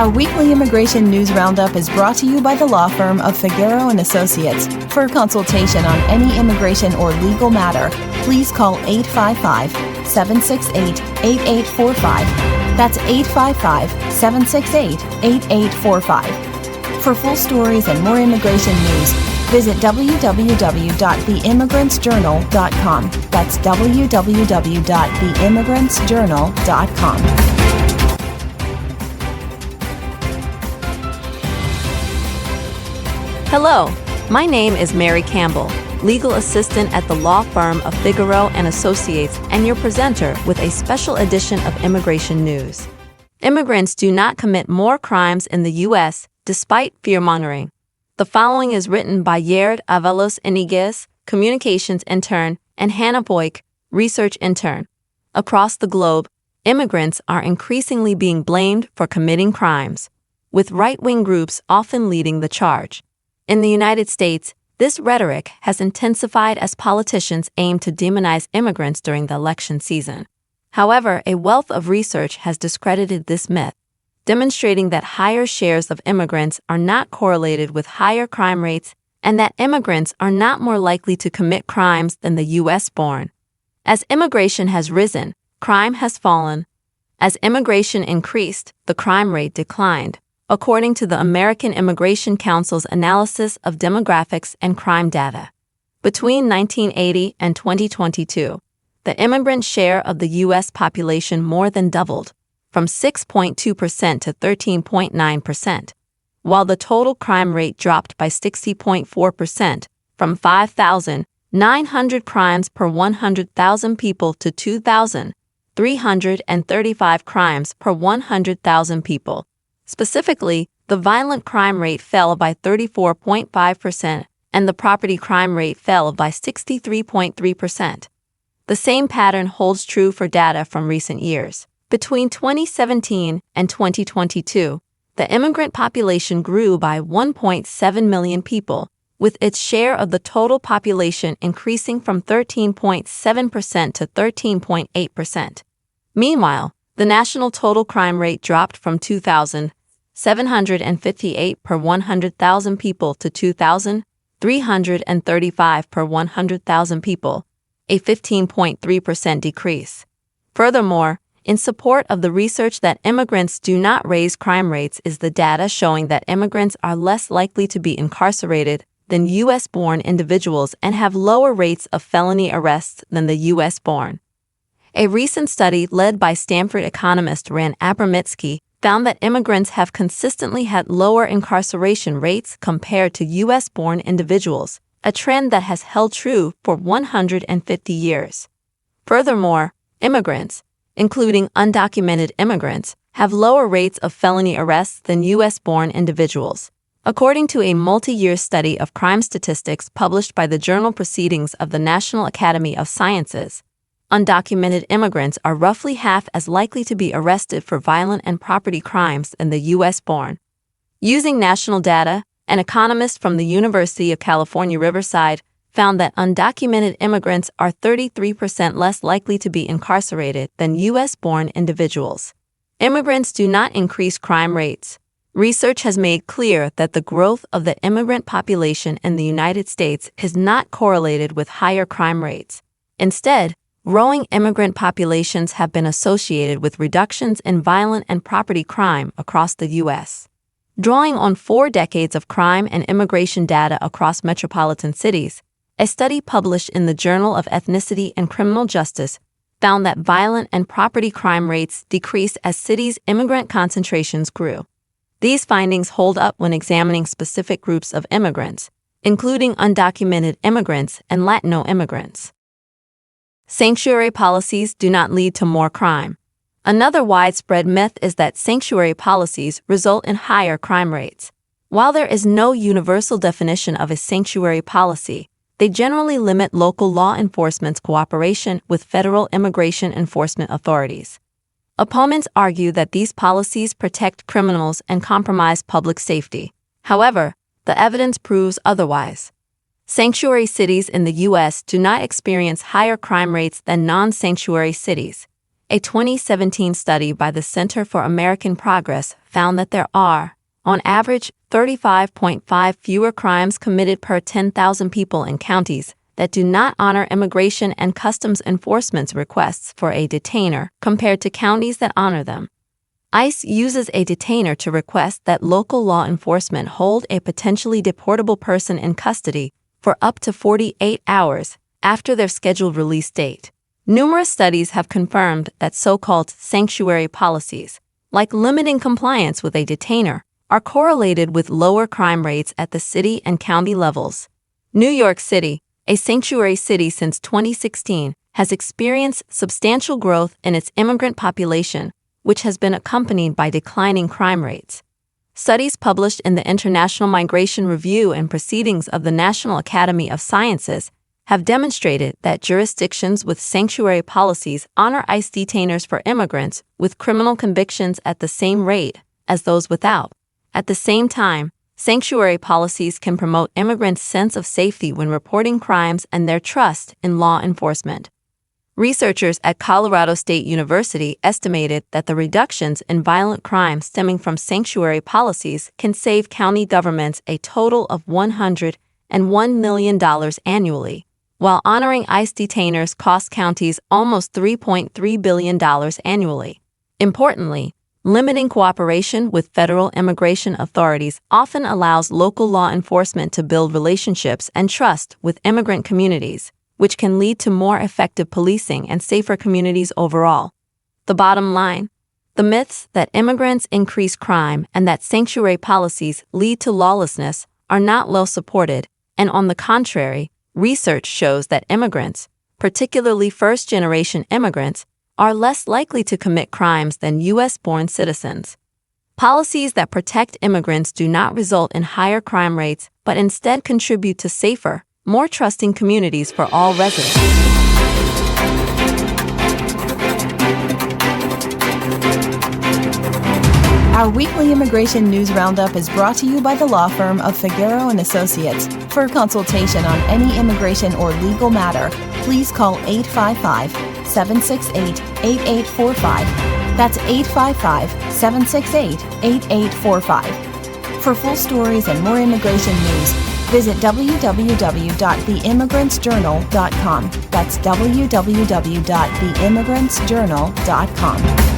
Our weekly immigration news roundup is brought to you by the law firm of Figueroa & Associates. For a consultation on any immigration or legal matter, please call 855-768-8845. That's 855-768-8845. For full stories and more immigration news, visit www.theimmigrantsjournal.com. That's www.theimmigrantsjournal.com. Hello, my name is Mary Campbell, legal assistant at the law firm of Figueroa & Associates, and your presenter with a special edition of Immigration News. Immigrants do not commit more crimes in the U.S. despite fearmongering. The following is written by Yared Avalos Iniguez, communications intern, and Hannah Boyk, research intern. Across the globe, immigrants are increasingly being blamed for committing crimes, with right-wing groups often leading the charge. In the United States, this rhetoric has intensified as politicians aim to demonize immigrants during the election season. However, a wealth of research has discredited this myth, demonstrating that higher shares of immigrants are not correlated with higher crime rates and that immigrants are not more likely to commit crimes than the U.S.-born. As immigration has risen, crime has fallen. As immigration increased, the crime rate declined, according to the American Immigration Council's analysis of demographics and crime data. Between 1980 and 2022, the immigrant share of the U.S. population more than doubled, from 6.2% to 13.9%, while the total crime rate dropped by 60.4%, from 5,900 crimes per 100,000 people to 2,335 crimes per 100,000 people. Specifically, the violent crime rate fell by 34.5% and the property crime rate fell by 63.3%. The same pattern holds true for data from recent years. Between 2017 and 2022, the immigrant population grew by 1.7 million people, with its share of the total population increasing from 13.7% to 13.8%. Meanwhile, the national total crime rate dropped from 2,758 per 100,000 people to 2,335 per 100,000 people, a 15.3% decrease. Furthermore, in support of the research that immigrants do not raise crime rates is the data showing that immigrants are less likely to be incarcerated than U.S.-born individuals and have lower rates of felony arrests than the U.S.-born. A recent study led by Stanford economist Rand Abramitsky found that immigrants have consistently had lower incarceration rates compared to U.S.-born individuals, a trend that has held true for 150 years. Furthermore, immigrants, including undocumented immigrants, have lower rates of felony arrests than U.S.-born individuals. According to a multi-year study of crime statistics published by the Journal Proceedings of the National Academy of Sciences, undocumented immigrants are roughly half as likely to be arrested for violent and property crimes than the U.S.-born. Using national data, an economist from the University of California, Riverside, found that undocumented immigrants are 33% less likely to be incarcerated than U.S.-born individuals. Immigrants do not increase crime rates. Research has made clear that the growth of the immigrant population in the United States is not correlated with higher crime rates. Instead, growing immigrant populations have been associated with reductions in violent and property crime across the U.S. Drawing on 4 decades of crime and immigration data across metropolitan cities, a study published in the Journal of Ethnicity and Criminal Justice found that violent and property crime rates decreased as cities' immigrant concentrations grew. These findings hold up when examining specific groups of immigrants, including undocumented immigrants and Latino immigrants. Sanctuary policies do not lead to more crime. Another widespread myth is that sanctuary policies result in higher crime rates. While there is no universal definition of a sanctuary policy, they generally limit local law enforcement's cooperation with federal immigration enforcement authorities. Opponents argue that these policies protect criminals and compromise public safety. However, the evidence proves otherwise. Sanctuary cities in the U.S. do not experience higher crime rates than non-sanctuary cities. A 2017 study by the Center for American Progress found that there are, on average, 35.5 fewer crimes committed per 10,000 people in counties that do not honor Immigration and Customs Enforcement's requests for a detainer compared to counties that honor them. ICE uses a detainer to request that local law enforcement hold a potentially deportable person in custody for up to 48 hours after their scheduled release date. Numerous studies have confirmed that so-called sanctuary policies, like limiting compliance with a detainer, are correlated with lower crime rates at the city and county levels. New York City, a sanctuary city since 2016, has experienced substantial growth in its immigrant population, which has been accompanied by declining crime rates. Studies published in the International Migration Review and Proceedings of the National Academy of Sciences have demonstrated that jurisdictions with sanctuary policies honor ICE detainers for immigrants with criminal convictions at the same rate as those without. At the same time, sanctuary policies can promote immigrants' sense of safety when reporting crimes and their trust in law enforcement. Researchers at Colorado State University estimated that the reductions in violent crime stemming from sanctuary policies can save county governments a total of $101 million annually, while honoring ICE detainers costs counties almost $3.3 billion annually. Importantly, limiting cooperation with federal immigration authorities often allows local law enforcement to build relationships and trust with immigrant communities, which can lead to more effective policing and safer communities overall. The bottom line: the myths that immigrants increase crime and that sanctuary policies lead to lawlessness are not well supported, and on the contrary, research shows that immigrants, particularly first-generation immigrants, are less likely to commit crimes than U.S.-born citizens. Policies that protect immigrants do not result in higher crime rates, but instead contribute to safer, more trusting communities for all residents. Our weekly immigration news roundup is brought to you by the law firm of Figueroa & Associates. For consultation on any immigration or legal matter, please call 855-768-8845. That's 855-768-8845. For full stories and more immigration news, visit www.theimmigrantsjournal.com. That's www.theimmigrantsjournal.com.